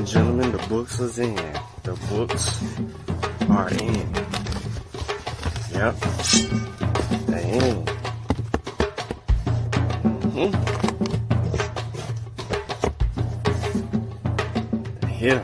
and gentlemen, the books is in. The books are in. Yep. They in. They're here.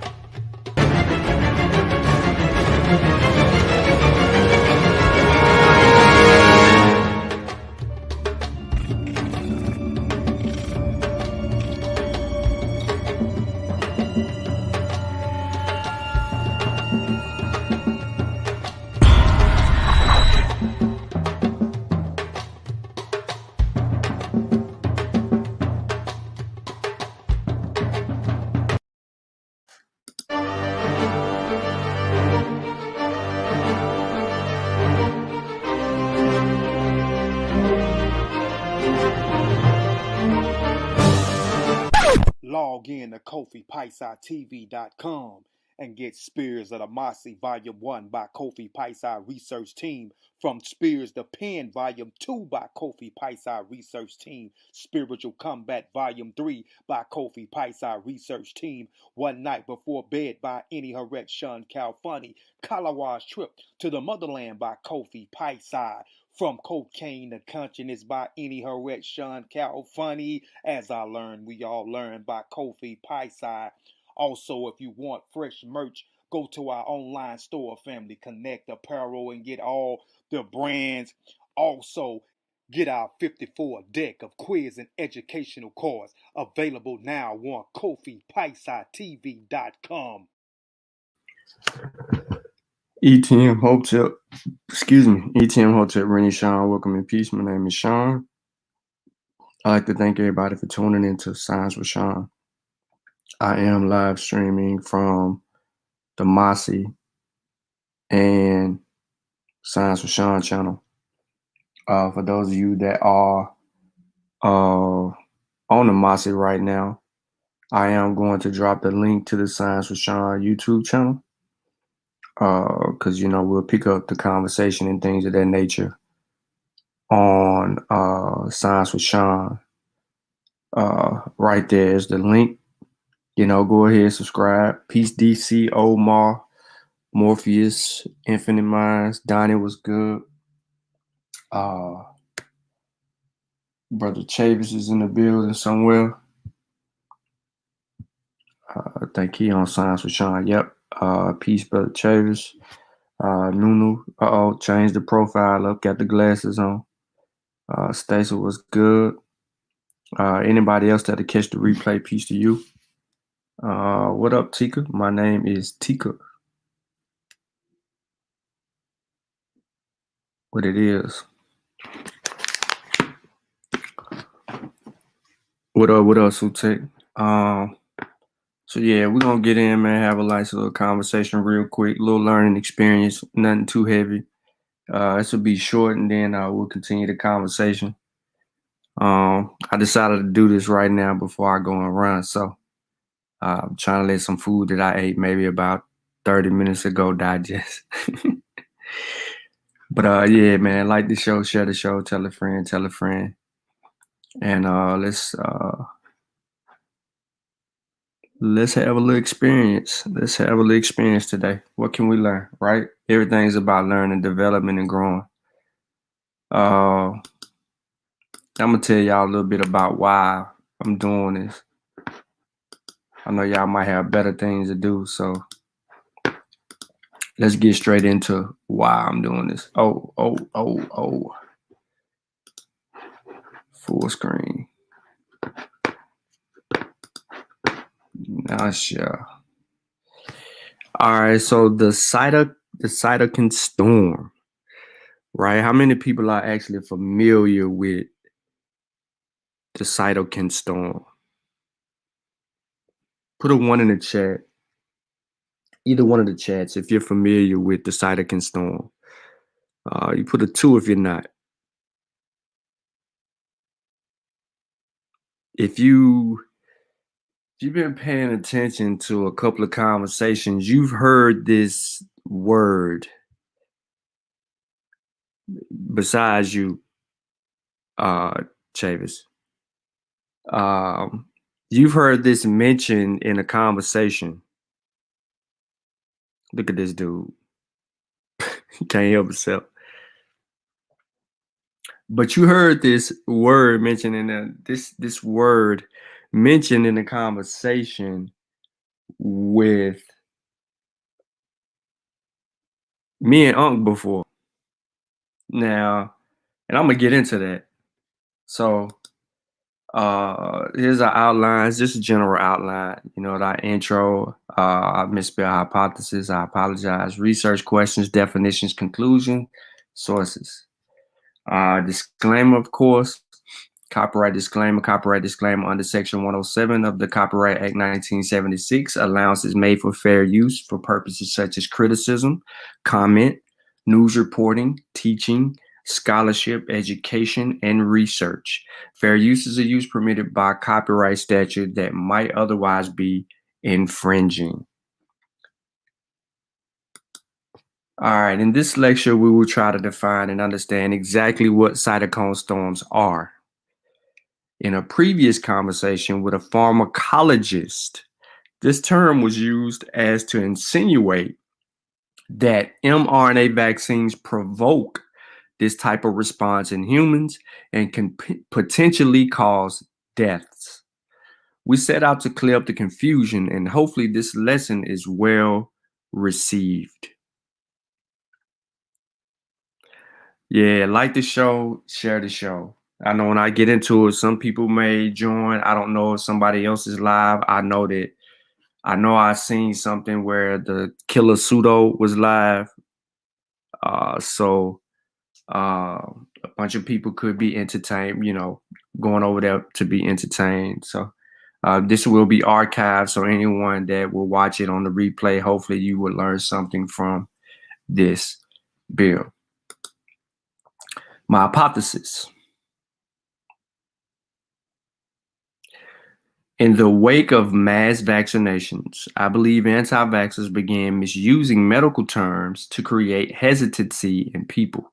Log in to KofiPaisaTV.com and get Spears of the Mossy Volume 1 by Kofi Paisa Research Team, from Spears the Pen Volume 2 by Kofi Paisa Research Team, Spiritual Combat Volume 3 by Kofi Paisa Research Team, One Night Before Bed by Any Harek Shun Calfunny, Kalawa's Trip to the Motherland by Kofi Paisa, From Cocaine to Consciousness by Any Harek Shun Calfunny, As I Learn, We All Learn by Kofi Paisa. Also, if you want fresh merch, go to our online store, Family Connect Apparel, and get all the brands. Also, get our 54 deck of quiz and educational cards available now on KofiPaisaTV.com. ETM Hotel, ETM Hotel, Rennie Sean, welcome in peace. My name is Sean. I'd like to thank everybody for tuning into Science with Sean. I am live streaming from the Mossy and Science with Sean channel. For those of you that are on the Mossy right now, I am going to drop the link to the Science with Sean YouTube channel, because we'll pick up the conversation and things of that nature on Science with Sean. Right there is the link. Go ahead, subscribe. Peace, DC, Omar, Morpheus, Infinite Minds. Donnie was good. Brother Chavis is in the building somewhere. I think he on Science with Sean. Yep. Peace, Brother Chavis. Nunu. Changed the profile up. Got the glasses on. Stacy was good. Anybody else that'll catch the replay, peace to you. What up, Tika? My name is Tika. What it is. What up, Sutek? So yeah, we're gonna get in, man, have a nice little conversation real quick, little learning experience, nothing too heavy. This will be short, and then we'll continue the conversation. I decided to do this right now before I go and run, so I'm trying to let some food that I ate maybe about 30 minutes ago digest. But yeah, man, like the show, share the show, tell a friend, and let's have a little experience. Let's have a little experience today. What can we learn, right? Everything's about learning, development, and growing. I'm gonna tell y'all a little bit about why I'm doing this. I know y'all might have better things to do, so let's get straight into why I'm doing this. Oh. Full screen. Now, sure. All right, so the Cytokine Storm, right? How many people are actually familiar with the Cytokine Storm? Put a 1 in the chat. Either one of the chats if you're familiar with the Cytokine Storm. You put a 2 if you're not. If you've been paying attention to a couple of conversations, you've heard this word besides you, Chavis. You've heard this mentioned in a conversation Look at this dude. He can't help himself. But you heard this word mentioned in this word mentioned in the conversation with me and Unc before. Now, and I'm gonna get into that. So here's our outlines, just a general outline, our intro, I misspelled hypothesis, I apologize, research questions, definitions, conclusion, sources. Disclaimer, of course, copyright disclaimer under Section 107 of the Copyright Act 1976. Allowance is made for fair use for purposes such as criticism, comment, news reporting, teaching, scholarship, education, and research. Fair use is a use permitted by copyright statute that might otherwise be infringing. All right, in this lecture, we will try to define and understand exactly what cytokine storms are. In a previous conversation with a pharmacologist, this term was used as to insinuate that mRNA vaccines provoke this type of response in humans and can potentially cause deaths. We set out to clear up the confusion, and hopefully this lesson is well received. Yeah, like the show, share the show. I know when I get into it, some people may join. I don't know if somebody else is live. I know I seen something where the killer pseudo was live. So a bunch of people could be entertained, going over there to be entertained. So this will be archived. So anyone that will watch it on the replay, hopefully you will learn something from this bill. My hypothesis. In the wake of mass vaccinations, I believe anti-vaxxers began misusing medical terms to create hesitancy in people.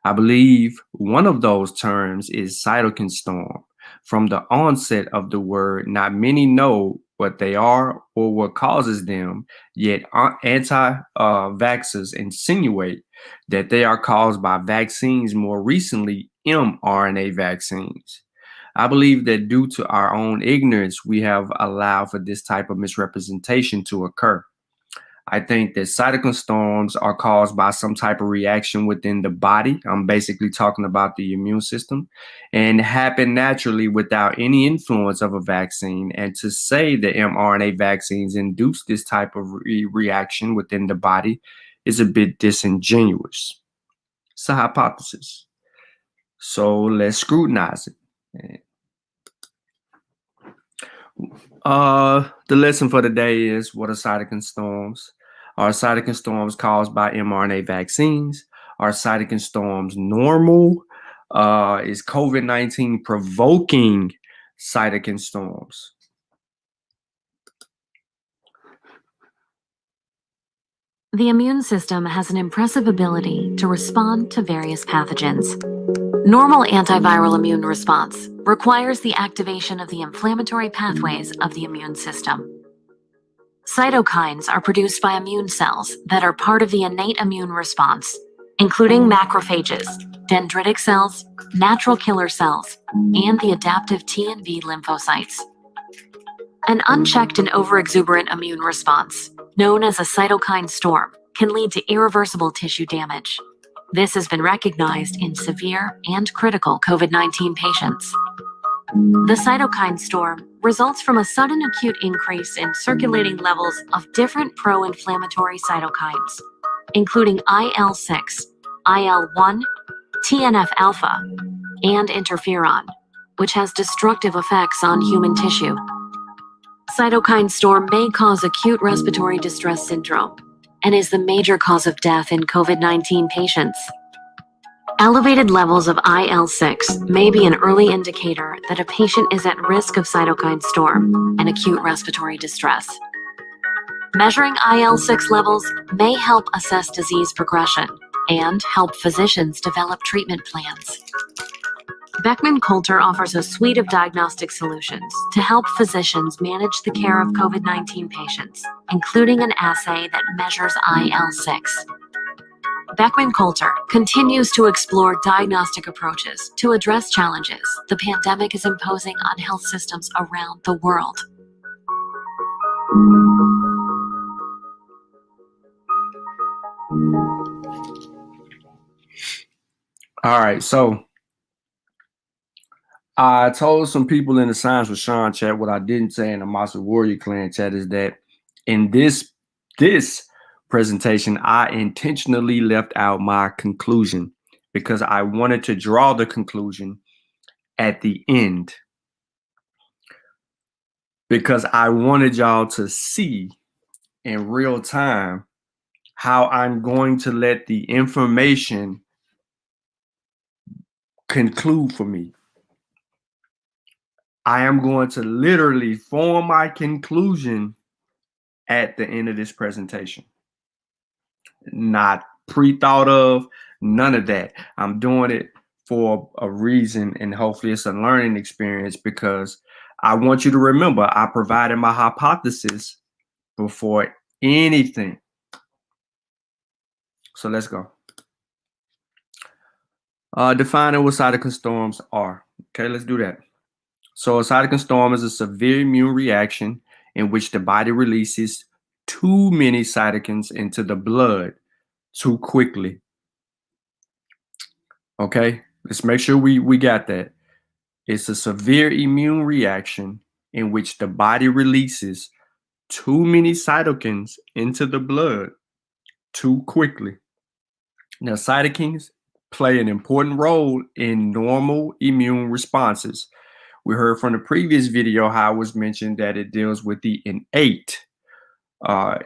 I believe one of those terms is cytokine storm. From the onset of the word, not many know what they are or what causes them, yet anti-vaxxers insinuate that they are caused by vaccines, more recently mRNA vaccines. I believe that due to our own ignorance, we have allowed for this type of misrepresentation to occur. I think that cytokine storms are caused by some type of reaction within the body. I'm basically talking about the immune system, and happen naturally without any influence of a vaccine. And to say that mRNA vaccines induce this type of reaction within the body is a bit disingenuous. It's a hypothesis. So let's scrutinize it. The lesson for today is, what are cytokine storms? Are cytokine storms caused by mRNA vaccines? Are cytokine storms normal? Is COVID-19 provoking cytokine storms? The immune system has an impressive ability to respond to various pathogens. Normal antiviral immune response requires the activation of the inflammatory pathways of the immune system. Cytokines are produced by immune cells that are part of the innate immune response, including macrophages, dendritic cells, natural killer cells, and the adaptive T and B lymphocytes. An unchecked and overexuberant immune response, known as a cytokine storm, can lead to irreversible tissue damage. This has been recognized in severe and critical COVID-19 patients. The cytokine storm results from a sudden acute increase in circulating levels of different pro-inflammatory cytokines, including IL-6, IL-1, TNF-alpha, and interferon, which has destructive effects on human tissue. Cytokine storm may cause acute respiratory distress syndrome and is the major cause of death in COVID-19 patients. Elevated levels of IL-6 may be an early indicator that a patient is at risk of cytokine storm and acute respiratory distress. Measuring IL-6 levels may help assess disease progression and help physicians develop treatment plans. Beckman Coulter offers a suite of diagnostic solutions to help physicians manage the care of COVID-19 patients, including an assay that measures IL-6. Beckman Coulter continues to explore diagnostic approaches to address challenges the pandemic is imposing on health systems around the world. All right, so I told some people in the Science with Sean chat what I didn't say in the Master Warrior Clan chat is that in this presentation, I intentionally left out my conclusion because I wanted to draw the conclusion at the end, because I wanted y'all to see in real time how I'm going to let the information conclude for me. I am going to literally form my conclusion at the end of this presentation. Not pre-thought of, none of that. I'm doing it for a reason, and hopefully it's a learning experience, because I want you to remember I provided my hypothesis before anything. So let's go. Defining what cytokine storms are. Okay, let's do that. So a cytokine storm is a severe immune reaction in which the body releases too many cytokines into the blood too quickly. Okay, let's make sure we got that. It's a severe immune reaction in which the body releases too many cytokines into the blood too quickly. Now, cytokines play an important role in normal immune responses. We heard from the previous video how it was mentioned that it deals with the innate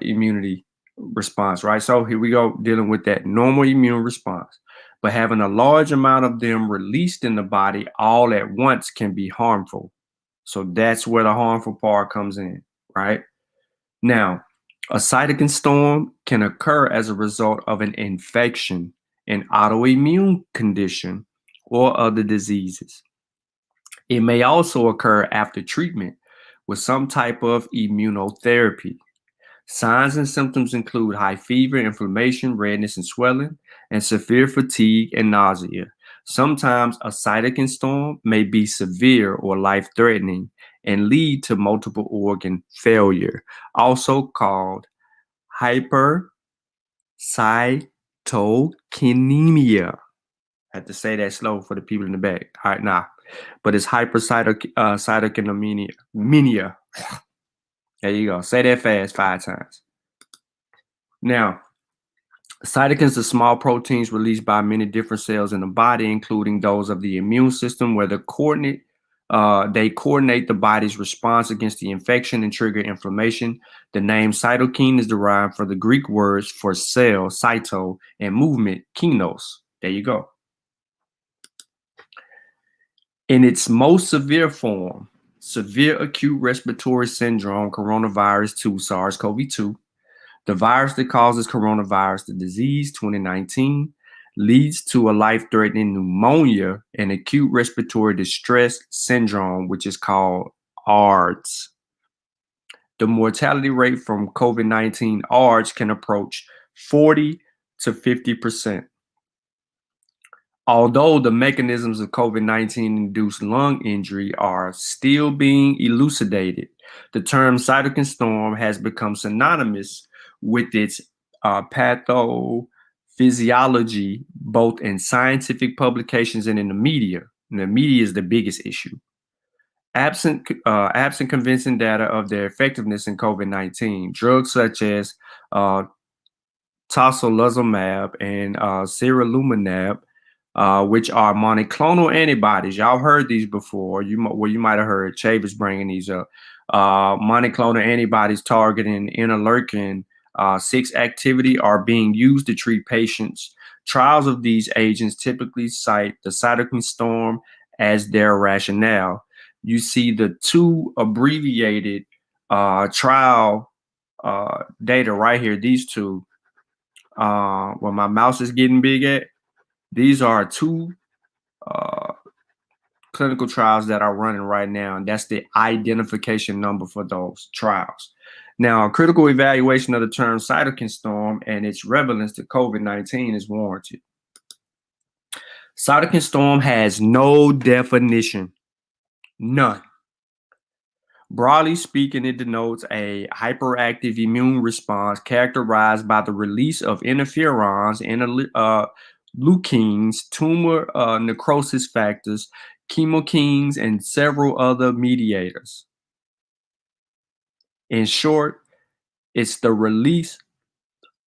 immunity response, right? So here we go, dealing with that normal immune response. But having a large amount of them released in the body all at once can be harmful. So that's where the harmful part comes in, right? Now, a cytokine storm can occur as a result of an infection, an autoimmune condition, or other diseases. It may also occur after treatment with some type of immunotherapy. Signs and symptoms include high fever, inflammation, redness and swelling, and severe fatigue and nausea. Sometimes a cytokine storm may be severe or life-threatening and lead to multiple organ failure, also called hypercytokinemia. I have to say that slow for the people in the back. All right, nah. But it's hypercytokinemia. There you go. Say that fast 5 times. Now, cytokines are small proteins released by many different cells in the body, including those of the immune system, where they coordinate the body's response against the infection and trigger inflammation. The name cytokine is derived from the Greek words for cell, cyto, and movement, kinos. There you go. In its most severe form, severe acute respiratory syndrome, coronavirus 2, SARS-CoV-2, the virus that causes coronavirus, the disease 2019, leads to a life-threatening pneumonia and acute respiratory distress syndrome, which is called ARDS. The mortality rate from COVID-19 ARDS can approach 40 to 50%. Although the mechanisms of COVID-19 induced lung injury are still being elucidated, the term cytokine storm has become synonymous with its pathophysiology, both in scientific publications and in the media. And the media is the biggest issue. Absent convincing data of their effectiveness in COVID-19, drugs such as tocilizumab and sirolimus, which are monoclonal antibodies. Y'all heard these before. You might have heard Chavis bringing these up. Monoclonal antibodies targeting interleukin 6 activity are being used to treat patients. Trials of these agents typically cite the cytokine storm as their rationale. You see the 2 abbreviated trial data right here. These 2, where my mouse is getting big at. These are 2 clinical trials that are running right now, and that's the identification number for those trials. Now, a critical evaluation of the term cytokine storm and its relevance to COVID-19 is warranted. Cytokine storm has no definition, none. Broadly speaking, it denotes a hyperactive immune response characterized by the release of interferons, leukeins, tumor necrosis factors, chemokines, and several other mediators. In short, it's the release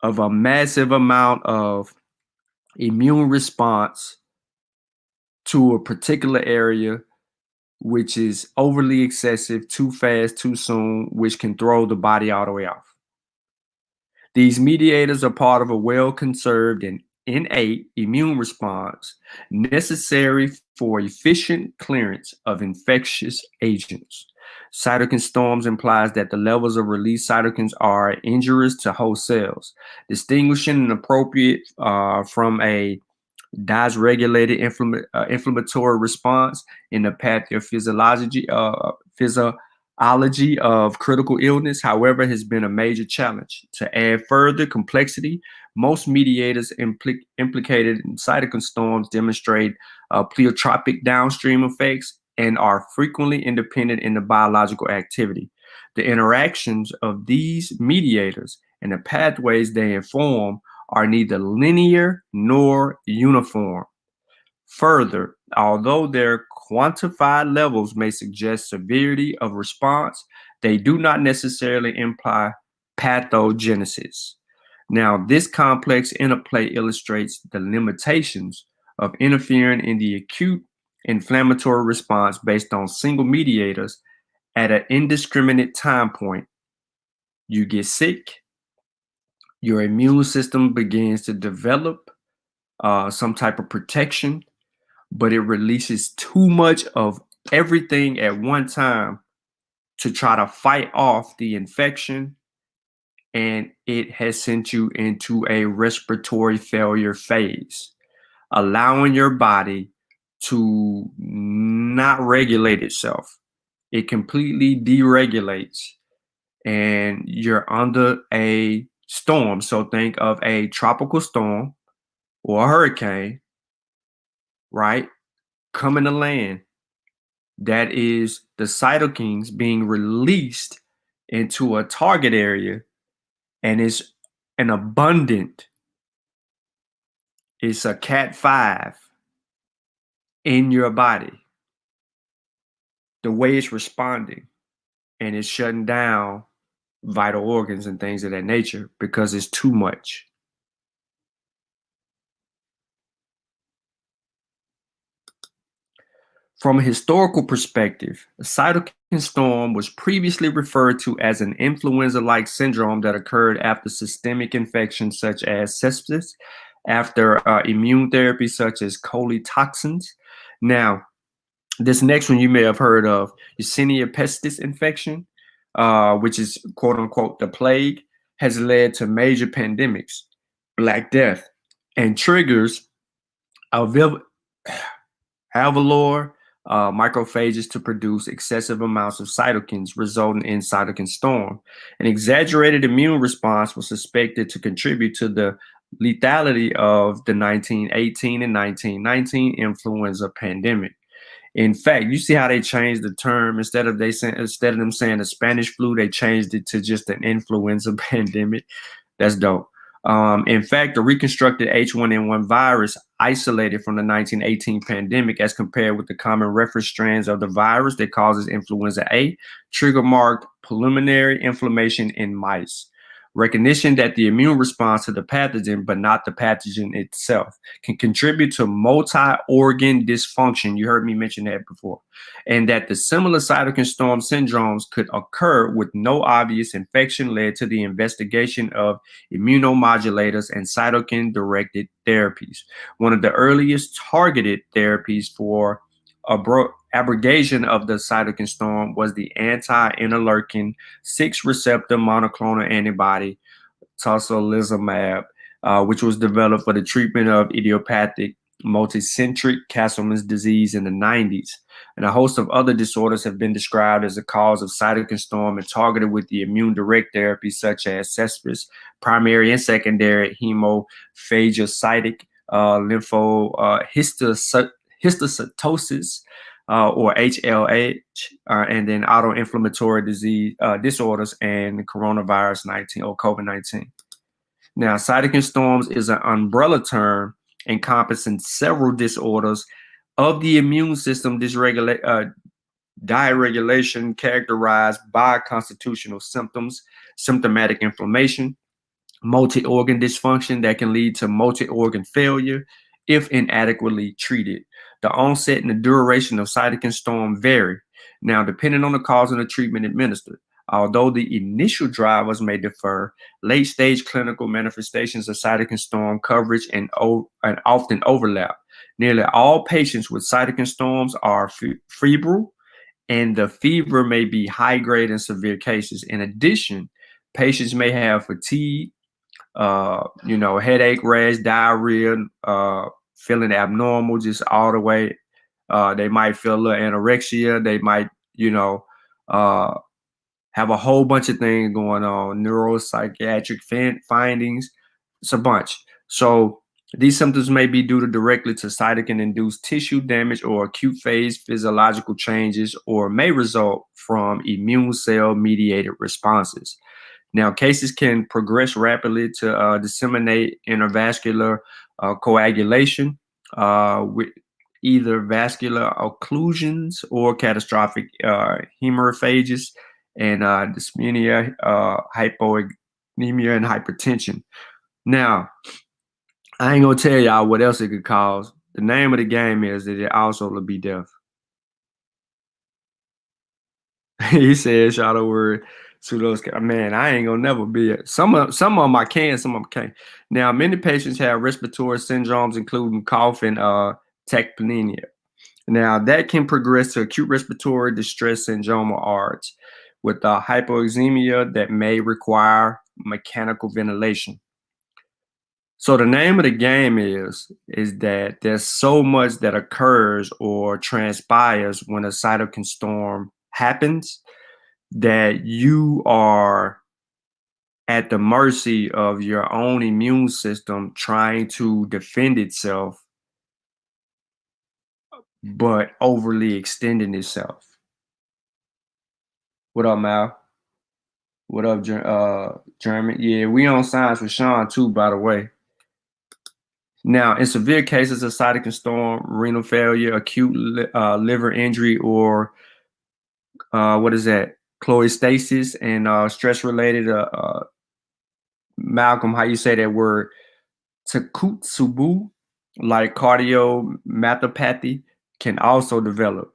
of a massive amount of immune response to a particular area, which is overly excessive, too fast, too soon, which can throw the body all the way off. These mediators are part of a well-conserved and innate immune response necessary for efficient clearance of infectious agents. Cytokine storms implies that the levels of released cytokines are injurious to host cells, distinguishing an appropriate from a dysregulated inflammatory response in the pathophysiology of critical illness, however, has been a major challenge. To add further complexity, most mediators implicated in cytokine storms demonstrate pleiotropic downstream effects and are frequently independent in the biological activity. The interactions of these mediators and the pathways they inform are neither linear nor uniform. Further, although their quantified levels may suggest severity of response, they do not necessarily imply pathogenesis. Now, this complex interplay illustrates the limitations of interfering in the acute inflammatory response based on single mediators at an indiscriminate time point. You get sick, your immune system begins to develop some type of protection, but it releases too much of everything at one time to try to fight off the infection, and it has sent you into a respiratory failure phase, allowing your body to not regulate itself. It completely deregulates, and you're under a storm. So think of a tropical storm or a hurricane, right? Coming to land. That is the cytokines being released into a target area, and it's an abundant, it's a Cat 5 in your body. The way it's responding, and it's shutting down vital organs and things of that nature because it's too much. From a historical perspective, a cytokine storm was previously referred to as an influenza-like syndrome that occurred after systemic infections such as sepsis, after immune therapy such as colitoxins. Now, this next one you may have heard of, Yersinia pestis infection, which is quote unquote the plague, has led to major pandemics, Black Death, and triggers alveolar macrophages to produce excessive amounts of cytokines, resulting in cytokine storm. An exaggerated immune response was suspected to contribute to the lethality of the 1918 and 1919 influenza pandemic. In fact, you see how they changed the term. Instead of them saying the Spanish flu, they changed it to just an influenza pandemic. That's dope. In fact, the reconstructed H1N1 virus isolated from the 1918 pandemic as compared with the common reference strands of the virus that causes influenza A, trigger marked pulmonary inflammation in mice. Recognition that the immune response to the pathogen, but not the pathogen itself, can contribute to multi-organ dysfunction. You heard me mention that before. And that the similar cytokine storm syndromes could occur with no obvious infection led to the investigation of immunomodulators and cytokine-directed therapies. One of the earliest targeted therapies for abrogation of the cytokine storm was the anti-interleukin 6 receptor monoclonal antibody tocilizumab, which was developed for the treatment of idiopathic multicentric Castleman's disease in the 90s. And a host of other disorders have been described as a cause of cytokine storm and targeted with the immune-direct therapies such as cesspit, primary and secondary hemophagocytic histocytosis, or HLH, and then autoinflammatory disease disorders and coronavirus 19 or COVID-19. Now, cytokine storms is an umbrella term encompassing several disorders of the immune system dysregulation characterized by constitutional symptoms, symptomatic inflammation, multi-organ dysfunction that can lead to multi-organ failure if inadequately treated. The onset and the duration of cytokine storm vary. Now, depending on the cause and the treatment administered. Although the initial drivers may differ, late-stage clinical manifestations of cytokine storm coverage and often overlap. Nearly all patients with cytokine storms are febrile, and the fever may be high-grade in severe cases. In addition, patients may have fatigue, headache, rash, diarrhea, feeling abnormal just all the way. They might feel a little anorexia. They might, have a whole bunch of things going on, neuropsychiatric findings. It's a bunch. So these symptoms may be due directly to cytokine-induced tissue damage or acute phase physiological changes, or may result from immune cell-mediated responses. Now, cases can progress rapidly to disseminate intravascular coagulation with either vascular occlusions or catastrophic hemorrhages and dyspnea, hypoanemia, and hypertension. Now, I ain't gonna tell y'all what else it could cause. The name of the game is that it also will be death. He said, shout out word to those. Man, I ain't gonna never be it. Some of them I can, some of them can't. Now, many patients have respiratory syndromes, including cough and tachypnea. Now, that can progress to acute respiratory distress syndrome or ARDS, with hypoxemia that may require mechanical ventilation. So the name of the game is that there's so much that occurs or transpires when a cytokine storm happens that you are at the mercy of your own immune system trying to defend itself, but overly extending itself. What up, Mal? What up, German? Yeah, we on Science with Sean too, by the way. Now, in severe cases of cytokine storm, renal failure, acute liver injury, or cholestasis and stress-related, Malcolm, how you say that word? Takotsubu, like cardiomyopathy, can also develop.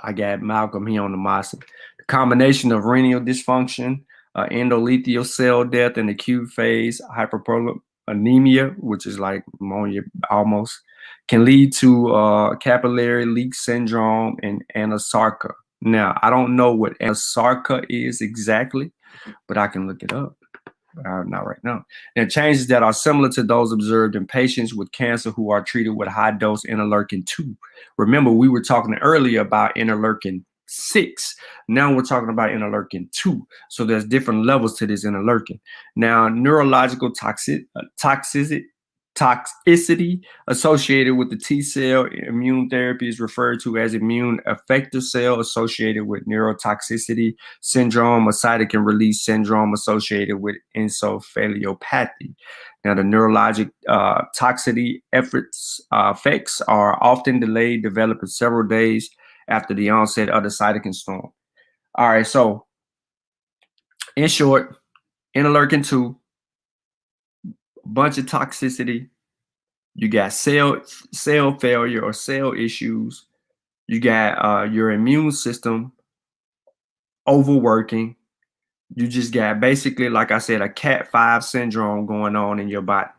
I got Malcolm here on the Mossy. The combination of renal dysfunction, endothelial cell death, and acute phase hyperproliferative, which is like pneumonia almost, can lead to capillary leak syndrome and anasarca. Now, I don't know what anasarca is exactly, but I can look it up. Not right now. Now, changes that are similar to those observed in patients with cancer who are treated with high-dose interleukin-2. Remember, we were talking earlier about interleukin-6. Now we're talking about interleukin-2. So there's different levels to this interleukin. Now, neurological toxicity associated with the T-cell immune therapy is referred to as immune effector cell associated with neurotoxicity syndrome or cytokine release syndrome associated with encephalopathy. Now, the neurologic toxicity effects are often delayed, developing several days after the onset of the cytokine storm. All right, so in short, interleukin-2, bunch of toxicity. You got cell failure or cell issues. You got your immune system overworking. You just got basically, like I said, a Cat5 syndrome going on in your body.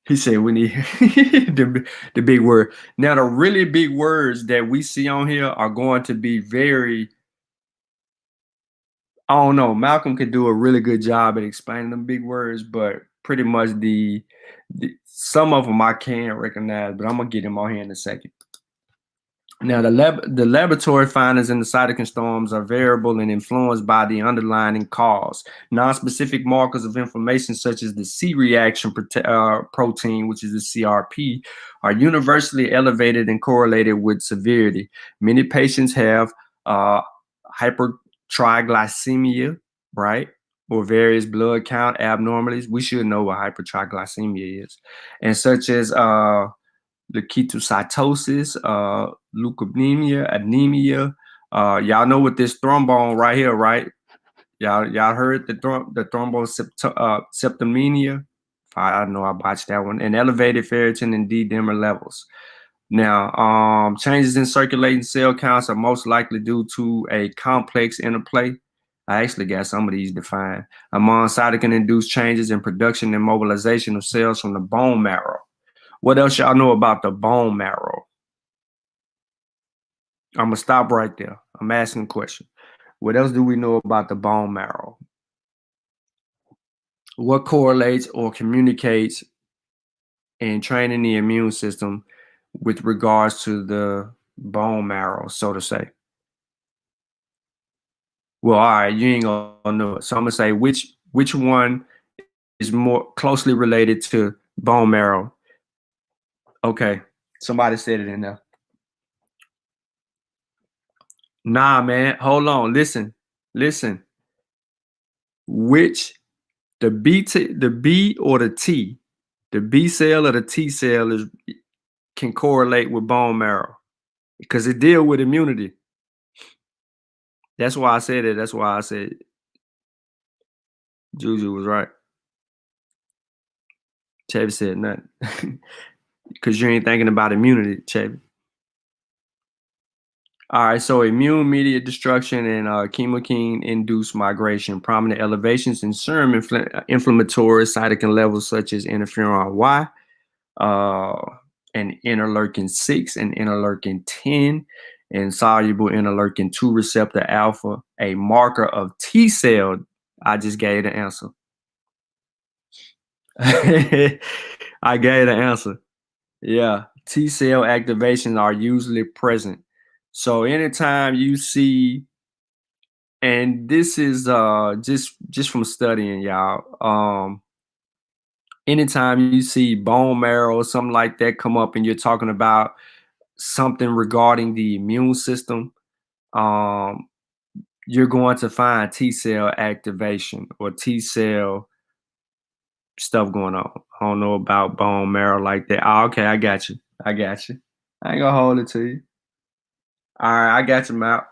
He said we need the big word. Now, the really big words that we see on here are going to be very, I don't know, Malcolm could do a really good job at explaining them big words, but pretty much the some of them I can recognize, but I'm gonna get them on here in a second. Now, the laboratory findings in the cytokine storms are variable and influenced by the underlying cause. Non-specific markers of inflammation, such as the C-reaction protein, which is the CRP, are universally elevated and correlated with severity. Many patients have hypertriglycemia, right? Or various blood count abnormalities. We should know what hypertriglycemia is. And such as leukocytosis, leukemia, anemia. Y'all know what this thrombone right here, right? Y'all heard the thrombocytopenia. I know I botched that one. And elevated ferritin and D-dimer levels. Now, changes in circulating cell counts are most likely due to a complex interplay. I actually got some of these defined among cytokine-induced changes in production and mobilization of cells from the bone marrow. What else y'all know about the bone marrow? I'm gonna stop right there. I'm asking a question. What else do we know about the bone marrow? What correlates or communicates in training the immune system with regards to the bone marrow, so to say? Well, all right, you ain't gonna know it. So I'm gonna say which one is more closely related to bone marrow. Okay, somebody said it in there. Nah, man, hold on. Listen. Which the B or the T, the B cell or the T cell can correlate with bone marrow because it deal with immunity. That's why I said it. That's why I said Juju was right. Chevy said nothing because you ain't thinking about immunity, Chevy. All right, so immune-mediated destruction and chemokine-induced migration, prominent elevations in serum inflammatory cytokine levels such as interferon Y, and interleukin-6 and interleukin-10, and soluble interleukin-2 receptor alpha, a marker of T cell. I just gave the answer. I gave the answer. Yeah, T cell activations are usually present. So anytime you see, and this is just from studying, y'all. Anytime you see bone marrow or something like that come up, and you're talking about something regarding the immune system, you're going to find T cell activation or T cell stuff going on. I don't know about bone marrow like that. Oh, okay, I got you. I ain't gonna hold it to you. All right, I got you, Matt.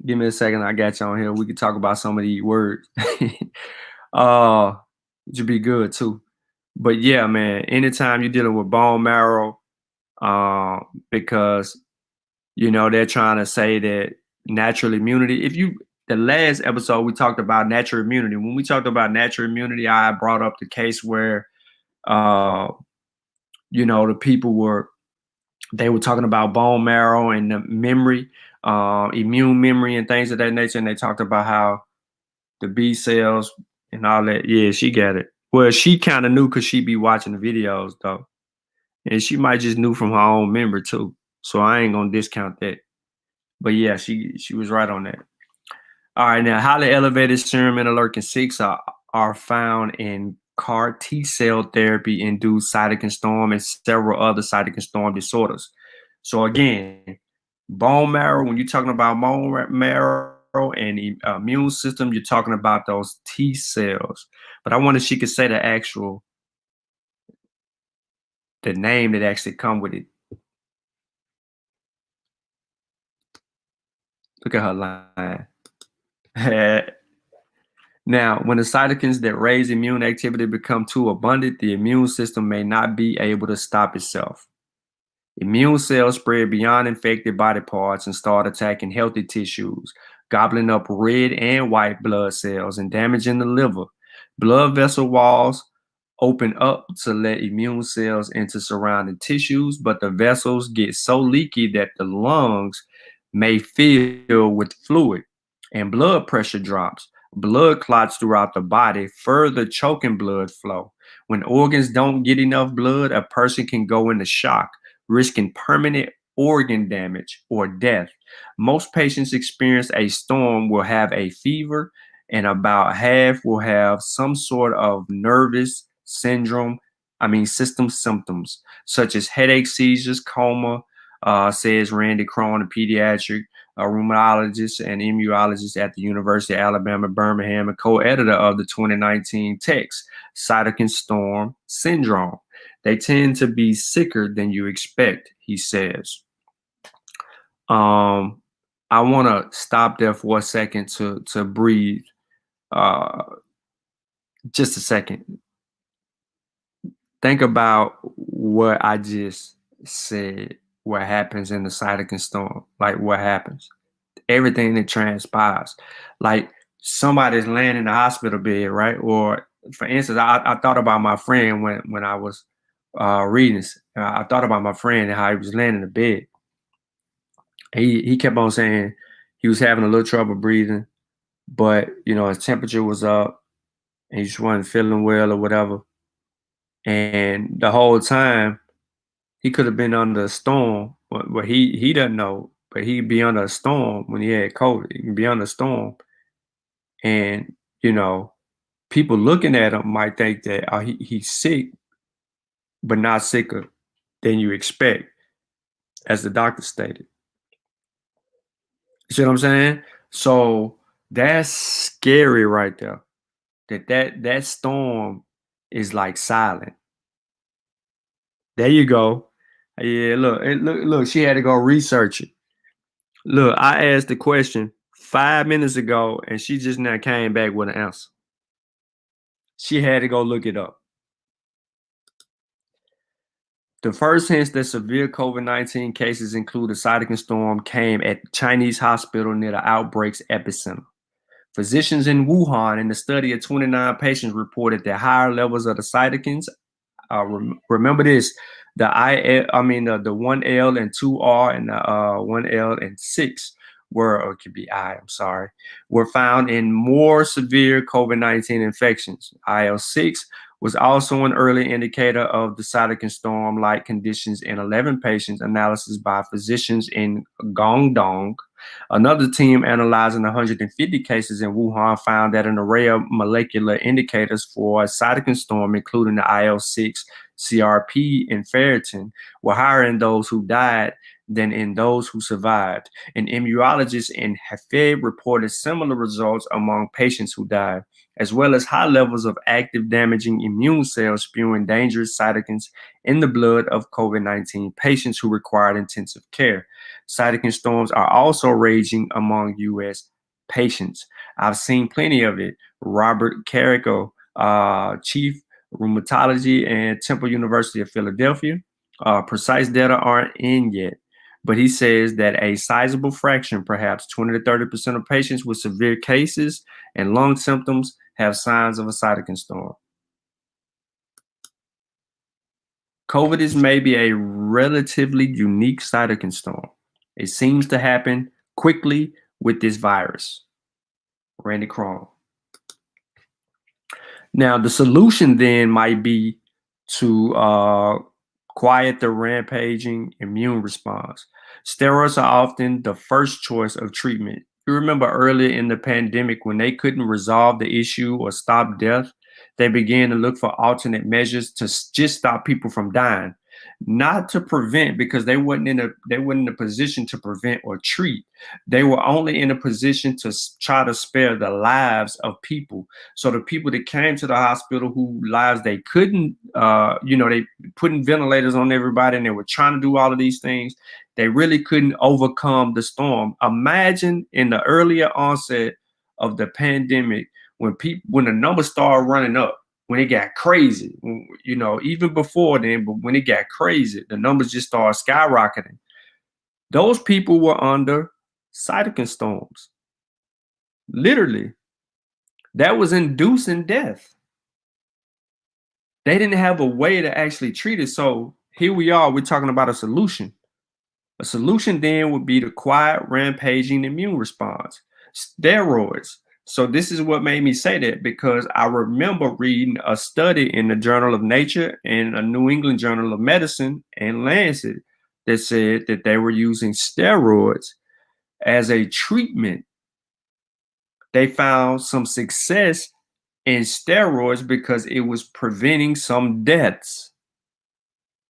Give me a second. I got you on here. We can talk about some of these words. It should be good too. But yeah, man, anytime you're dealing with bone marrow, because they're trying to say that natural immunity. The last episode we talked about natural immunity. When we talked about natural immunity, I brought up the case where the people were talking about bone marrow and the memory, immune memory and things of that nature. And they talked about how the B cells and all that. Yeah, she got it. Well, she kind of knew because she be watching the videos though. And she might just knew from her own memory too. So I ain't gonna discount that. But yeah, she was right on that. All right, now highly elevated serum interleukin-6 are found in CAR T cell therapy induced cytokine storm and several other cytokine storm disorders. So again, bone marrow, when you're talking about bone marrow and immune system, you're talking about those T cells. But I wonder if she could say the name that actually come with it. Look at her line. Now, when the cytokines that raise immune activity become too abundant, the immune system may not be able to stop itself. Immune cells spread beyond infected body parts and start attacking healthy tissues, gobbling up red and white blood cells and damaging the liver. Blood vessel walls open up to let immune cells into surrounding tissues, but the vessels get so leaky that the lungs may fill with fluid and blood pressure drops. Blood clots throughout the body, further choking blood flow. When organs don't get enough blood, a person can go into shock, risking permanent organ damage or death. Most patients experience a storm will have a fever, and about half will have some sort of nervous system symptoms, such as headache, seizures, coma, says Randy Cron, a pediatric rheumatologist and immunologist at the University of Alabama, Birmingham, and co-editor of the 2019 text, Cytokine Storm Syndrome. They tend to be sicker than you expect, he says. I want to stop there for a second to breathe. Just a second. Think about what I just said, what happens in the cytokine storm, like what happens, everything that transpires. Like somebody's laying in the hospital bed, right? Or for instance, I thought about my friend when I was reading this. I thought about my friend and how he was laying in the bed. He kept on saying he was having a little trouble breathing, but his temperature was up and he just wasn't feeling well or whatever. And the whole time he could have been under a storm, but he doesn't know. But he'd be under a storm when he had COVID. He can be under a storm, and people looking at him might think that he's sick, but not sicker than you expect, as the doctor stated. You see what I'm saying? So that's scary right there. That storm is like silent. There you go. Yeah, look. She had to go research it. Look, I asked the question 5 minutes ago, and she just now came back with an answer. She had to go look it up. The first hints that severe COVID-19 cases include a cytokine storm came at Chinese hospital near the outbreak's epicenter. Physicians in Wuhan in the study of 29 patients reported that higher levels of the cytokines, remember this, the 1L and 2R and the 1L and 6 were found in more severe COVID-19 infections. IL-6 was also an early indicator of the cytokine storm-like conditions in 11 patients. Analysis by physicians in Guangdong. Another team analyzing 150 cases in Wuhan found that an array of molecular indicators for a cytokine storm, including the IL-6, CRP, and ferritin, were higher in those who died than in those who survived. An immunologist in Hefei reported similar results among patients who died, as well as high levels of active damaging immune cells spewing dangerous cytokines in the blood of COVID-19 patients who required intensive care. Cytokine storms are also raging among U.S. patients. I've seen plenty of it. Robert Carrico, chief rheumatology at Temple University of Philadelphia. Precise data aren't in yet, but he says that a sizable fraction, perhaps 20 to 30% of patients with severe cases and lung symptoms have signs of a cytokine storm. COVID is maybe a relatively unique cytokine storm. It seems to happen quickly with this virus. Randy Cron. Now, the solution then might be to quiet the rampaging immune response. Steroids are often the first choice of treatment. You remember earlier in the pandemic when they couldn't resolve the issue or stop death, they began to look for alternate measures to just stop people from dying, not to prevent, because they weren't in a position to prevent or treat. They were only in a position to try to spare the lives of people. So the people that came to the hospital whose lives they couldn't, they putting ventilators on everybody and they were trying to do all of these things. They really couldn't overcome the storm. Imagine in the earlier onset of the pandemic, when the numbers started running up, when it got crazy, even before then, but when it got crazy, the numbers just started skyrocketing. Those people were under cytokine storms. Literally, that was inducing death. They didn't have a way to actually treat it. So here we are, we're talking about a solution. A solution then would be the quiet, rampaging immune response. Steroids, So this is what made me say that, because I remember reading a study in the Journal of Nature and a New England Journal of Medicine and Lancet that said that they were using steroids as a treatment. They found some success in steroids because it was preventing some deaths.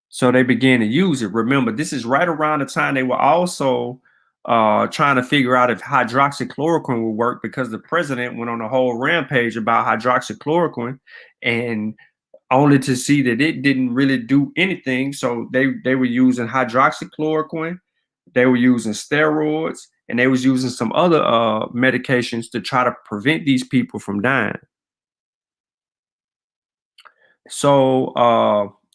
So they began to use it. Remember, this is right around the time they were also trying to figure out if hydroxychloroquine would work, because the president went on a whole rampage about hydroxychloroquine, and only to see that it didn't really do anything. So they were using hydroxychloroquine, they were using steroids, and they was using some other medications to try to prevent these people from dying. So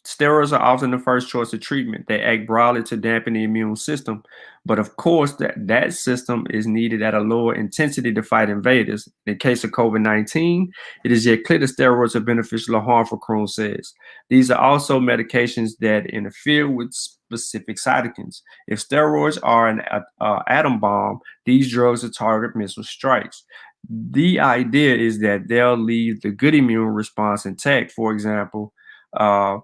steroids are often the first choice of treatment. They act broadly to dampen the immune system, but of course that system is needed at a lower intensity to fight invaders. In the case of COVID-19, it is yet clear that steroids are beneficial or harmful, Krohn says. These are also medications that interfere with specific cytokines. If steroids are an atom bomb, these drugs will target missile strikes. The idea is that they'll leave the good immune response intact. For example, anakinra,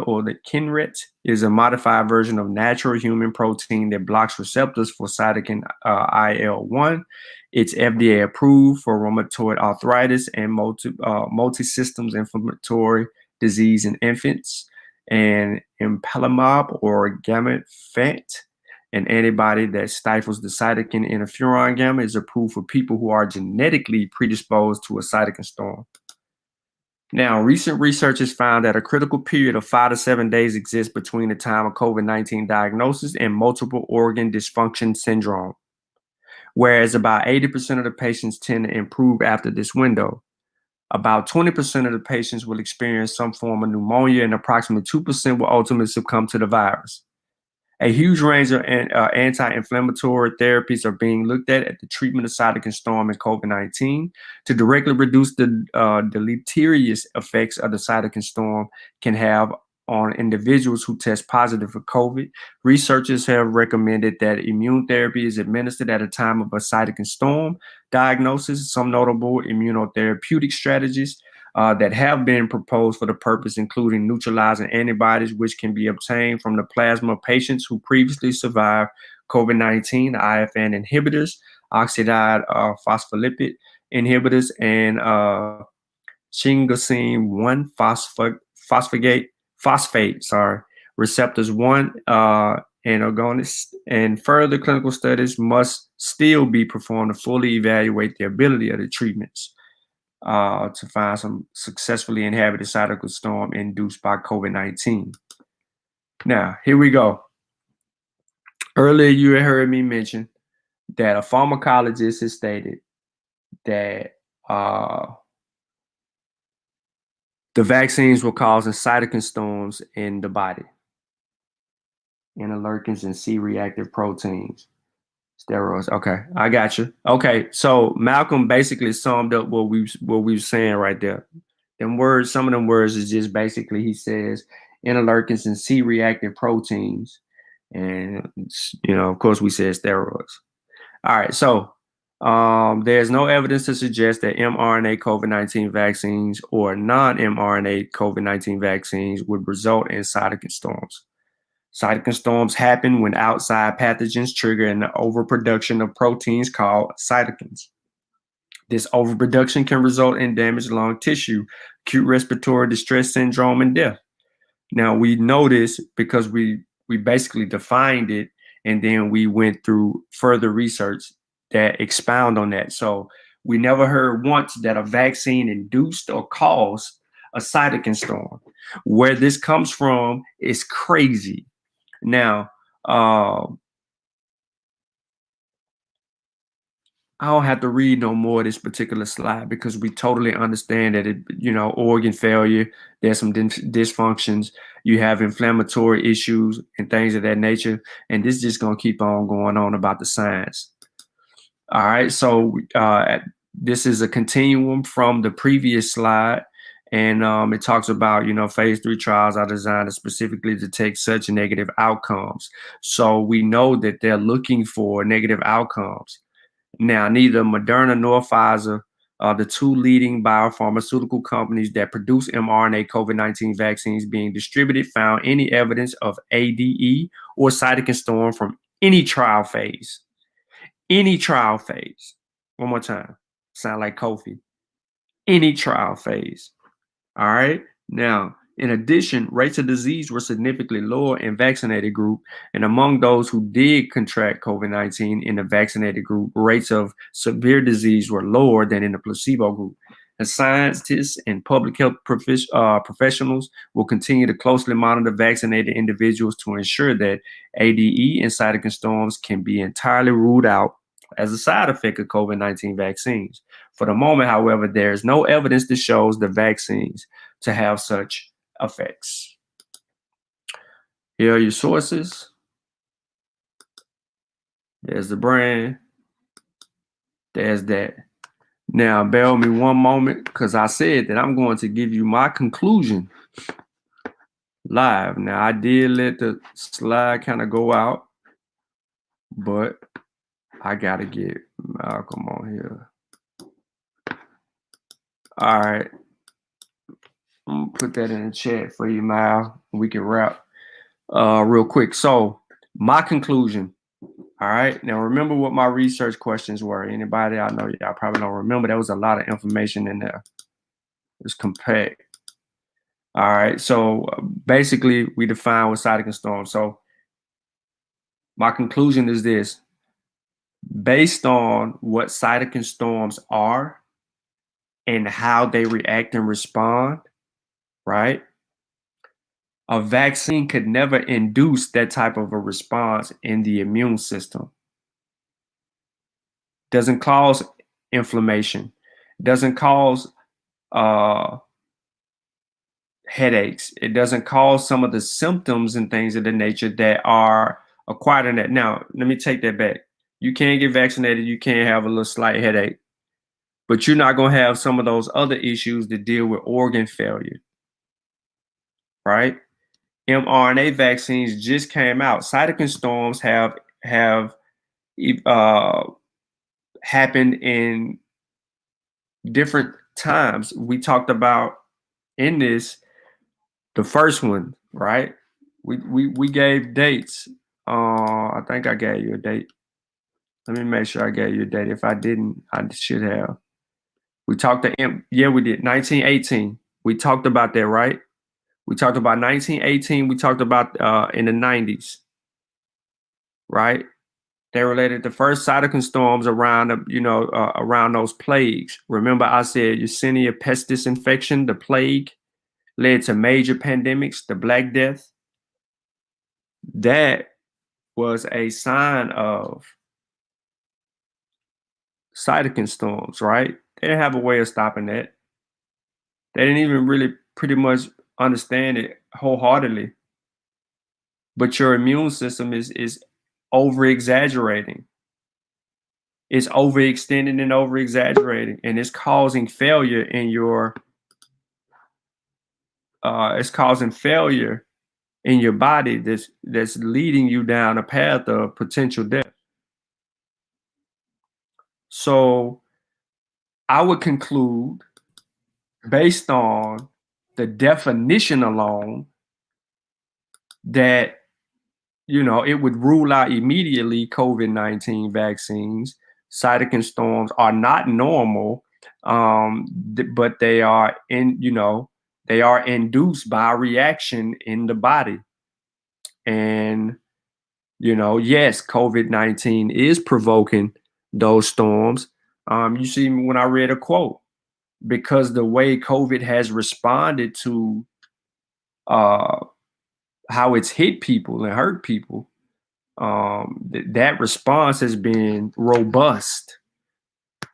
or the Kinret, is a modified version of natural human protein that blocks receptors for cytokine IL-1. It's FDA approved for rheumatoid arthritis and multi-systems inflammatory disease in infants. And ipilimumab, or Gamifant, an antibody that stifles the cytokine interferon gamma, is approved for people who are genetically predisposed to a cytokine storm. Now, recent research has found that a critical period of 5 to 7 days exists between the time of COVID-19 diagnosis and multiple organ dysfunction syndrome, whereas about 80% of the patients tend to improve after this window. About 20% of the patients will experience some form of pneumonia, and approximately 2% will ultimately succumb to the virus. A huge range of anti-inflammatory therapies are being looked at the treatment of cytokine storm and COVID-19. To directly reduce the deleterious effects of the cytokine storm can have on individuals who test positive for COVID, researchers have recommended that immune therapy is administered at a time of a cytokine storm diagnosis. Some notable immunotherapeutic strategies that have been proposed for the purpose, including neutralizing antibodies, which can be obtained from the plasma of patients who previously survived COVID-19, IFN inhibitors, oxidized phospholipid inhibitors, and sphingosine 1 phosphate receptors 1 antagonists, and further clinical studies must still be performed to fully evaluate the ability of the treatments to find some successfully inhabited cytokine storm induced by COVID-19. Now, here we go. Earlier, you had heard me mention that a pharmacologist has stated that the vaccines were causing cytokine storms in the body, interleukins and C-reactive proteins. Steroids. Okay, I got you. Okay, so Malcolm basically summed up what we were saying right there. Them words, some of them words is just basically, he says, interleukins and C-reactive proteins, and of course we said steroids. All right, so there's no evidence to suggest that mRNA COVID-19 vaccines or non-mRNA COVID-19 vaccines would result in cytokine storms. Cytokine storms happen when outside pathogens trigger an overproduction of proteins called cytokines. This overproduction can result in damaged lung tissue, acute respiratory distress syndrome, and death. Now, we know this because we basically defined it, and then we went through further research that expound on that. So we never heard once that a vaccine induced or caused a cytokine storm. Where this comes from is crazy. Now, I don't have to read no more of this particular slide because we totally understand that organ failure, there's some dysfunctions, you have inflammatory issues and things of that nature, and this is just gonna keep on going on about the science. All right, so this is a continuum from the previous slide. And it talks about, phase 3 trials are designed to specifically detect such negative outcomes. So we know that they're looking for negative outcomes. Now, neither Moderna nor Pfizer, the two leading biopharmaceutical companies that produce mRNA COVID-19 vaccines being distributed, found any evidence of ADE or cytokine storm from any trial phase. Any trial phase. One more time. Sound like Kofi. Any trial phase. All right. Now, in addition, rates of disease were significantly lower in vaccinated group, and among those who did contract COVID-19 in the vaccinated group, rates of severe disease were lower than in the placebo group. And scientists and public health professionals will continue to closely monitor vaccinated individuals to ensure that ADE and cytokine storms can be entirely ruled out as a side effect of COVID-19 vaccines. For the moment, however, there is no evidence that shows the vaccines to have such effects. Here are your sources. There's the brand. There's that. Now, bear with me one moment, because I said that I'm going to give you my conclusion live. Now, I did let the slide kind of go out, but I got to get Malcolm on here. All right. I'm going to put that in the chat for you, Mal. We can wrap real quick. So, my conclusion. All right. Now, remember what my research questions were. Anybody? I know y'all probably don't remember. There was a lot of information in there. It's compact. All right. So, basically, we define what cytokine storm. So, my conclusion is this. Based on what cytokine storms are and how they react and respond, right? A vaccine could never induce that type of a response in the immune system. Doesn't cause inflammation, doesn't cause headaches. It doesn't cause some of the symptoms and things of the nature that are acquired in that. Now, let me take that back. You can get vaccinated, you can have a little slight headache, but you're not going to have some of those other issues that deal with organ failure, right? mRNA vaccines just came out. Cytokine storms have happened in different times. We talked about in this, the first one, right? We gave dates. I think I gave you a date. Let me make sure I gave you a date. If I didn't, I should have. We talked to yeah, we did 1918. We talked about that, right? We talked about 1918. We talked about in the 90s, right? They related the first cytokine storms around, around those plagues. Remember, I said Yersinia pestis infection, the plague, led to major pandemics, the Black Death. That was a sign of cytokine storms, right? They didn't have a way of stopping that. They didn't even really pretty much understand it wholeheartedly. But your immune system is over-exaggerating. It's overextending and over-exaggerating, and it's causing failure in your body that's leading you down a path of potential death. So I would conclude, based on the definition alone, that it would rule out immediately COVID-19 vaccines. Cytokine storms are not normal, but they are induced by a reaction in the body. And yes, COVID-19 is provoking those storms. You see, when I read a quote, because the way COVID has responded to how it's hit people and hurt people, that response has been robust.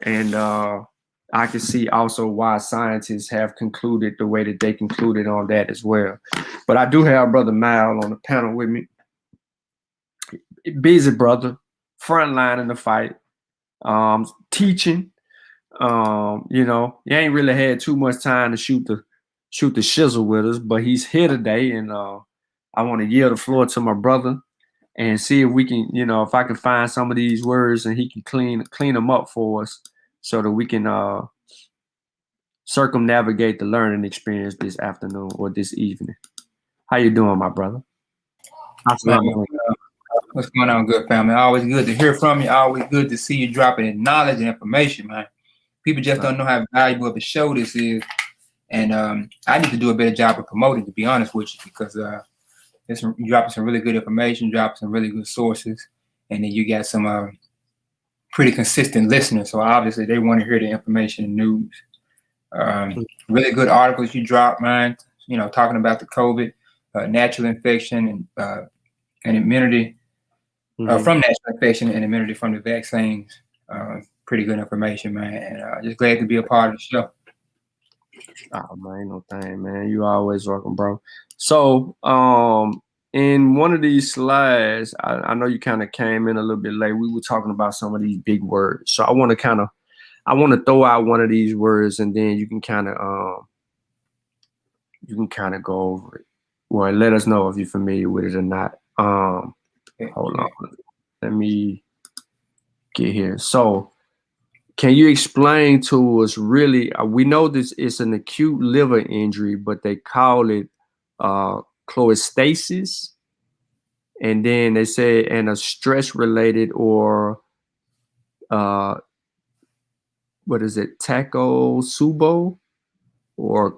And I can see also why scientists have concluded the way that they concluded on that as well. But I do have Brother Mal on the panel with me. Busy brother, front line in the fight, teaching. You ain't really had too much time to shoot the shizzle with us, but he's here today, and I want to yield the floor to my brother. and see if we can, if I can find some of these words and he can clean them up for us so that we can circumnavigate the learning experience this afternoon or this evening. How you doing, my brother? What's going on, good family? Always good to hear from you. Always good to see you dropping in knowledge and information, man. People just don't know how valuable of a show this is. And I need to do a better job of promoting, to be honest with you, because you're dropping some really good information, dropping some really good sources, and then you got some pretty consistent listeners. So obviously they want to hear the information and news. Really good articles you drop, man. Talking about the COVID, natural infection, and immunity from natural infection and immunity from the vaccines. Pretty good information, man. And just glad to be a part of the show. Oh man, no thing, man. You always welcome, bro. So, in one of these slides, I know you kind of came in a little bit late. We were talking about some of these big words. So I want to throw out one of these words, and then you can kind of go over it. Well, let us know if you're familiar with it or not. Hold on. Let me get here. So, can you explain to us really, we know this is an acute liver injury, but they call it cholestasis. And then they say, and a stress-related or, what is it, Takotsubo or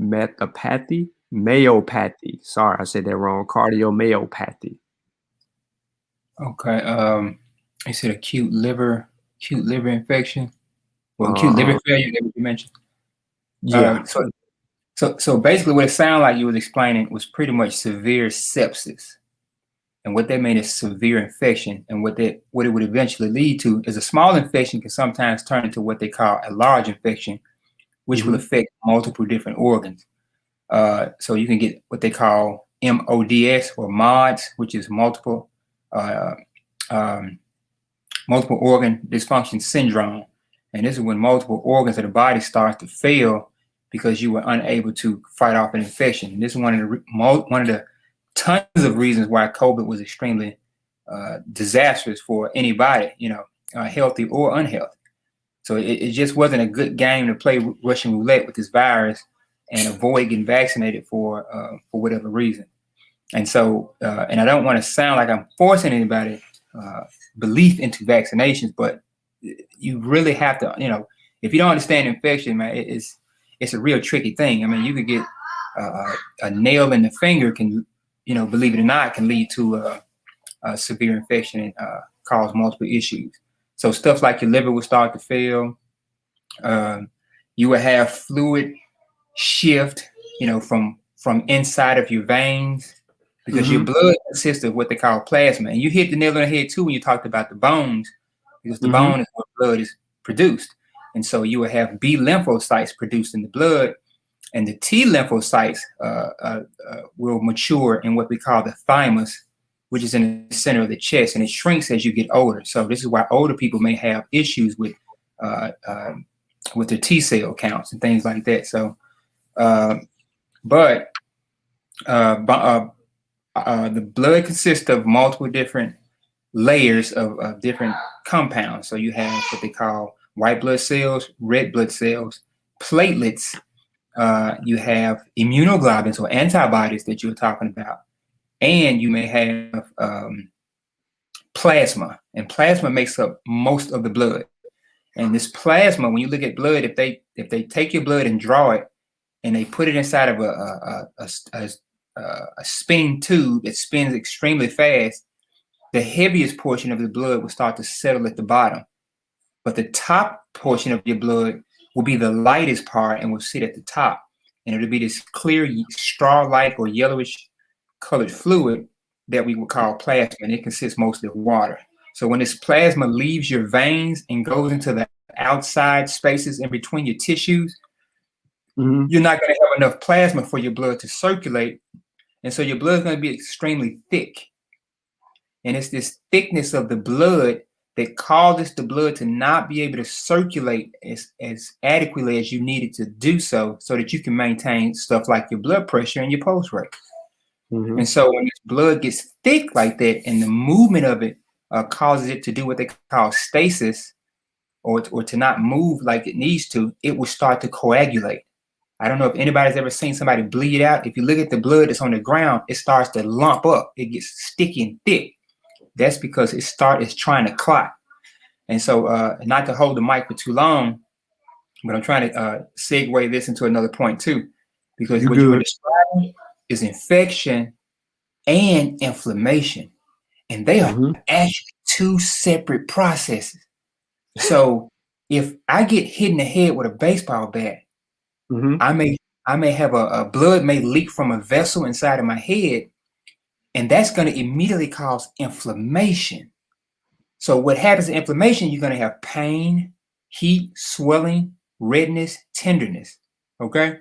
myopathy. Sorry, I said that wrong. Cardiomyopathy. Okay. You said acute liver infection, or acute liver failure that you mentioned. Yeah. So basically, what it sounded like you was explaining was pretty much severe sepsis, and what that meant is severe infection, and what it would eventually lead to is a small infection can sometimes turn into what they call a large infection, which will affect multiple different organs. So you can get what they call MODS or MODS, which is multiple organ dysfunction syndrome. And this is when multiple organs of the body start to fail because you were unable to fight off an infection. And this is one of the tons of reasons why COVID was extremely disastrous for anybody, healthy or unhealthy. So it just wasn't a good game to play Russian roulette with this virus and avoid getting vaccinated for whatever reason. And so, and I don't want to sound like I'm forcing anybody belief into vaccinations, but you really have to, if you don't understand infection, man, it's a real tricky thing. I mean, you could get a nail in the finger can, believe it or not, can lead to a severe infection and cause multiple issues. So stuff like your liver will start to fail. You will have fluid shift, from inside of your veins, because your blood consists of what they call plasma. And you hit the nail on the head too when you talked about the bones, because the bone is where blood is produced. And so you will have B lymphocytes produced in the blood, and the T lymphocytes will mature in what we call the thymus, which is in the center of the chest, and it shrinks as you get older. So this is why older people may have issues with their T cell counts and things like that. So, but the blood consists of multiple different layers of different compounds. So you have what they call white blood cells, red blood cells, platelets. You have immunoglobulins or antibodies that you're talking about, and you may have plasma. And plasma makes up most of the blood. And this plasma, when you look at blood, if they take your blood and draw it, and they put it inside of a spinning tube that spins extremely fast, the heaviest portion of the blood will start to settle at the bottom. But the top portion of your blood will be the lightest part and will sit at the top. And it'll be this clear straw-like or yellowish colored fluid that we would call plasma, and it consists mostly of water. So when this plasma leaves your veins and goes into the outside spaces in between your tissues, you're not going to have enough plasma for your blood to circulate. And so your blood is going to be extremely thick. And it's this thickness of the blood that causes the blood to not be able to circulate as adequately as you need it to do so that you can maintain stuff like your blood pressure and your pulse rate. And so when this blood gets thick like that, and the movement of it causes it to do what they call stasis, or to not move like it needs to, it will start to coagulate. I don't know if anybody's ever seen somebody bleed out. If you look at the blood that's on the ground, it starts to lump up. It gets sticky and thick. That's because it's trying to clot. And so, not to hold the mic for too long, but I'm trying to segue this into another point too, because what you were describing is infection and inflammation, and they are actually two separate processes. So if I get hit in the head with a baseball bat, I may have a blood may leak from a vessel inside of my head, and that's going to immediately cause inflammation. So what happens in inflammation, you're going to have pain, heat, swelling, redness, tenderness. Okay,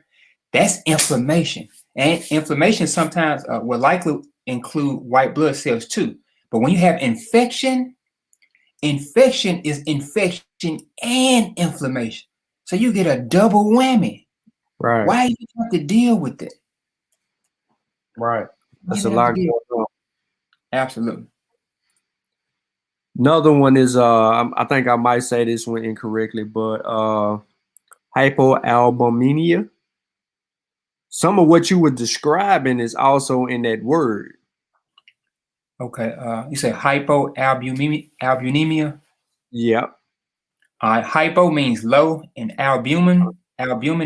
that's inflammation. And inflammation sometimes will likely include white blood cells too. But when you have infection, infection is infection and inflammation. So you get a double whammy. Right. Why do you have to deal with it? Right. That's a lot going on. Absolutely. Another one is I think I might say this one incorrectly, but hypoalbuminemia. Some of what you were describing is also in that word. Okay. You said hypoalbuminemia? Yep. Hypo means low, and albumin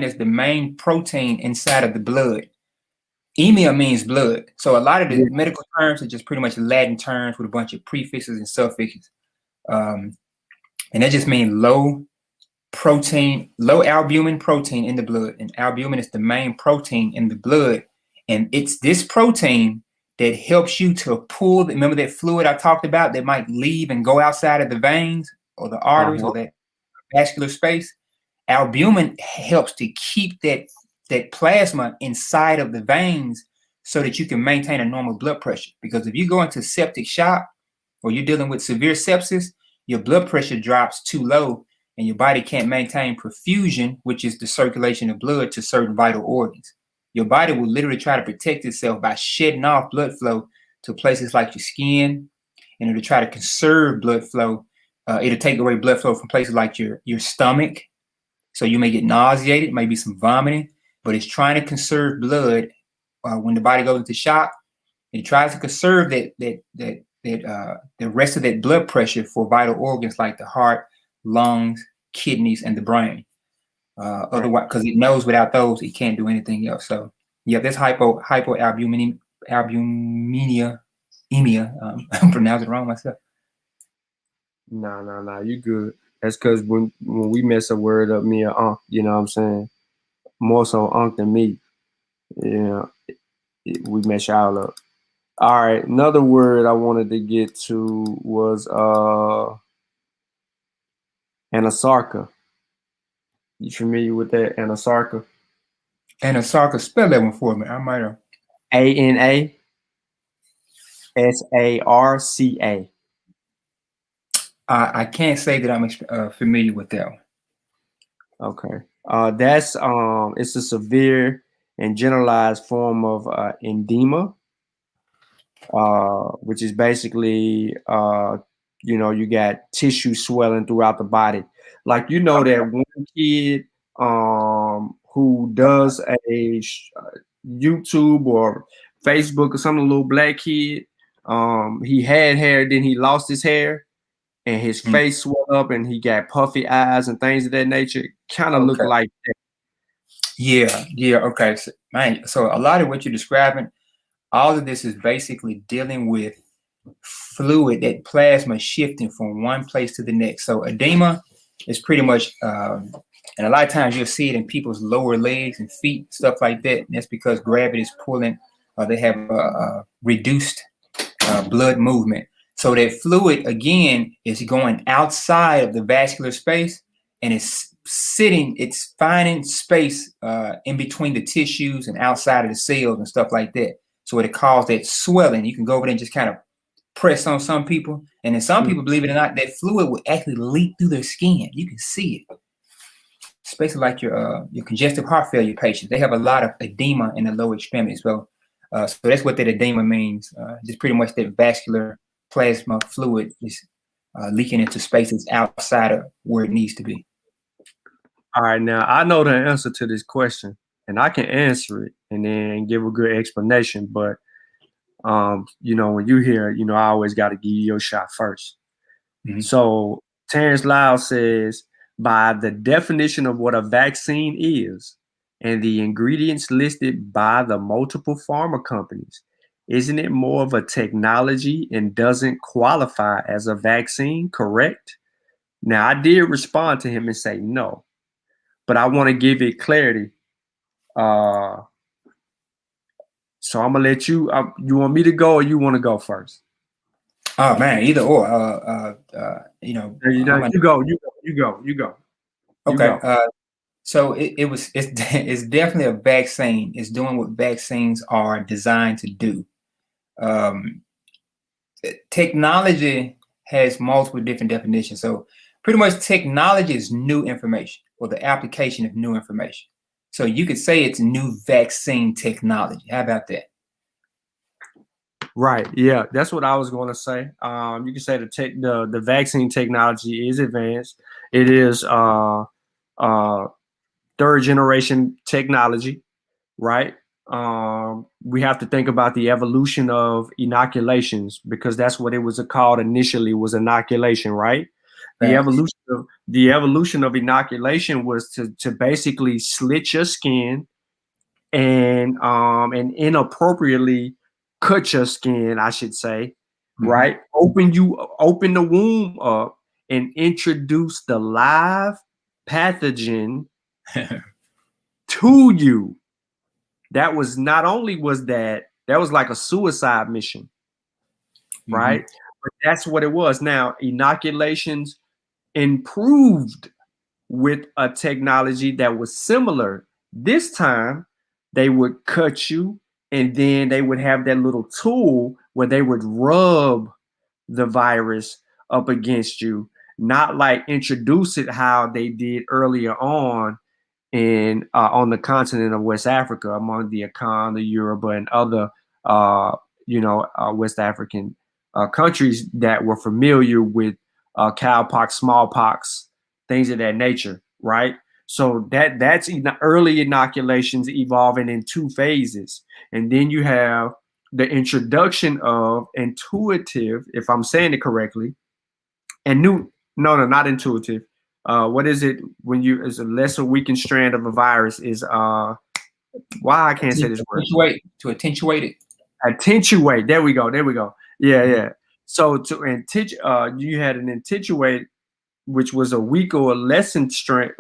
is the main protein inside of the blood. Emia means blood. So a lot of the medical terms are just pretty much Latin terms with a bunch of prefixes and suffixes. And that just means low albumin protein in the blood. And albumin is the main protein in the blood. And it's this protein that helps you to pull, remember that fluid I talked about that might leave and go outside of the veins or the arteries or that vascular space? Albumin helps to keep that plasma inside of the veins so that you can maintain a normal blood pressure. Because if you go into septic shock or you're dealing with severe sepsis, your blood pressure drops too low and your body can't maintain perfusion, which is the circulation of blood to certain vital organs. Your body will literally try to protect itself by shedding off blood flow to places like your skin, and it'll try to conserve blood flow. It'll take away blood flow from places like your stomach. So you may get nauseated, maybe some vomiting, but it's trying to conserve blood when the body goes into shock. It tries to conserve the rest of that blood pressure for vital organs like the heart, lungs, kidneys, and the brain. Otherwise, because it knows without those, it can't do anything else. So yeah, that's hypoalbuminemia. I'm pronouncing it wrong myself. No, you good. That's because when we mess a word up, me or you know what I'm saying? More so than me. You know, we mess y'all up. All right, another word I wanted to get to was anasarca. You familiar with that, anasarca? Anasarca, spell that one for me. I might have. ANASARCA. I can't say that I'm familiar with that one. Okay. That's it's a severe and generalized form of edema, which is basically you got tissue swelling throughout the body. Like that one kid who does a YouTube or Facebook or something, a little black kid. He had hair, then he lost his hair, and his face swelled up, and he got puffy eyes and things of that nature. Kind of look like that. Yeah. Okay. So a lot of what you're describing, all of this is basically dealing with fluid, that plasma shifting from one place to the next. So edema is pretty much, and a lot of times you'll see it in people's lower legs and feet, stuff like that. And that's because gravity is pulling, they have reduced blood movement. So that fluid, again, is going outside of the vascular space, and it's finding space in between the tissues and outside of the cells and stuff like that. So it causes that swelling. You can go over there and just kind of press on some people. And then some people, believe it or not, that fluid will actually leak through their skin. You can see it. Especially like your congestive heart failure patients. They have a lot of edema in the lower extremities. So So that's what that edema means. Just pretty much that vascular plasma fluid is leaking into spaces outside of where it needs to be. All right, now I know the answer to this question, and I can answer it and then give a good explanation. But you know, when you hear, you know, I always got to give you your shot first. Mm-hmm. So Terrence Lau says, by the definition of what a vaccine is and the ingredients listed by the multiple pharma companies, isn't it more of a technology and doesn't qualify as a vaccine, correct? Now, I did respond to him and say no, but I want to give it clarity. So I'm gonna let you. You want me to go or you want to go first? Oh man, either or. You know, You go. You go. Okay. So it's definitely a vaccine. It's doing what vaccines are designed to do. Technology has multiple different definitions. So pretty much technology is new information or the application of new information. So you could say it's new vaccine technology. How about that? Right. Yeah, that's what I was going to say. You can say the vaccine technology is advanced. It is third generation technology, right? We have to think about the evolution of inoculations because that's what it was called initially, was inoculation, right? The evolution of inoculation was to basically slit your skin and inappropriately cut your skin, I should say, right? Open the womb up and introduce the live pathogen to you. That was not only was that was like a suicide mission, right? But that's what it was. Now, inoculations improved with a technology that was similar. This time, they would cut you and then they would have that little tool where they would rub the virus up against you, not like introduce it how they did earlier on on the continent of West Africa, among the Akan, the Yoruba, and other West African countries that were familiar with cowpox, smallpox, things of that nature, right? So that's early inoculations evolving in two phases, and then you have the introduction of intuitive, if I'm saying it correctly, and not intuitive. What is it when you is a lesser weakened strand of a virus is why I can't say this word. To attenuate it. Attenuate. There we go. Yeah. So to you had an attenuate, which was a weaker or lessened strength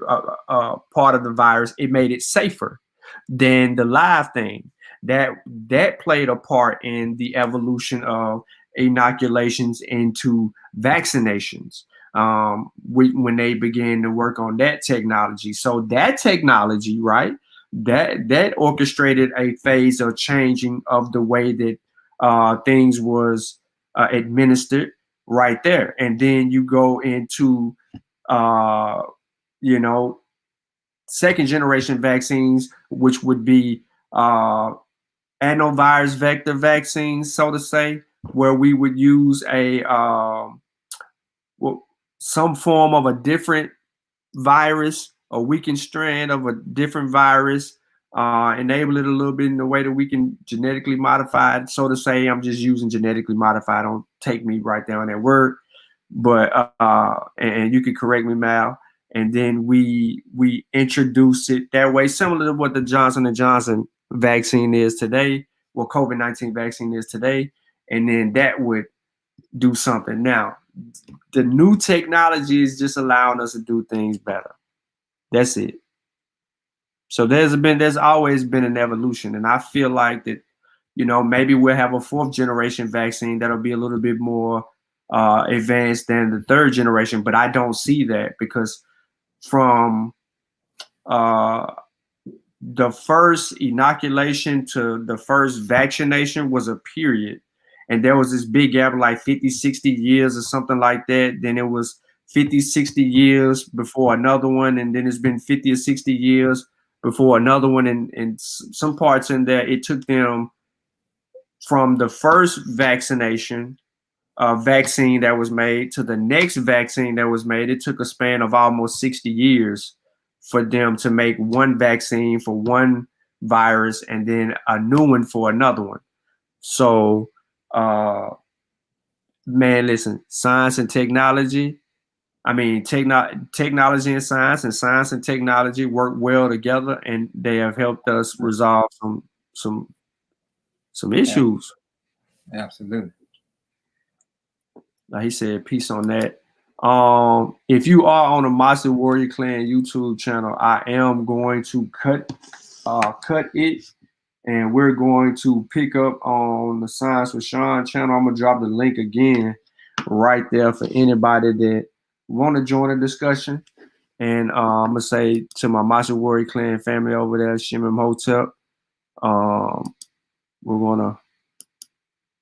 part of the virus. It made it safer than the live thing. That played a part in the evolution of inoculations into vaccinations when they began to work on that technology. So that technology, right, that orchestrated a phase of changing of the way that things was administered right there. And then you go into second generation vaccines, which would be adenovirus vector vaccines, so to say, where we would use some form of a different virus, a weakened strand of a different virus, enable it a little bit in the way that we can genetically modify it, so to say. I'm just using genetically modified. Don't take me right there on that word, but and you can correct me, Mal. And then we introduce it that way, similar to what the Johnson & Johnson vaccine is today, what COVID-19 vaccine is today, and then that would do something. Now, the new technology is just allowing us to do things better. That's it. So there's always been an evolution, and I feel like that, maybe we'll have a fourth generation vaccine that'll be a little bit more advanced than the third generation, but I don't see that because from the first inoculation to the first vaccination was a period. And there was this big gap, like 50, 60 years or something like that. Then it was 50, 60 years before another one. And then it's been 50 or 60 years before another one. And some parts in there, it took them from the first vaccine that was made to the next vaccine that was made, it took a span of almost 60 years for them to make one vaccine for one virus and then a new one for another one. So, man, listen, science and technology, technology and science and technology work well together, and they have helped us resolve some issues. Absolutely. Like he said, peace on that. If you are on the Mossy Warrior Clan YouTube channel, I am going to cut it, and we're going to pick up on the Science with Sean channel. I'm gonna drop the link again right there for anybody that want to join the discussion. And I'm gonna say to my Mossy Warrior Clan family over there, Shimim Hotel, we're gonna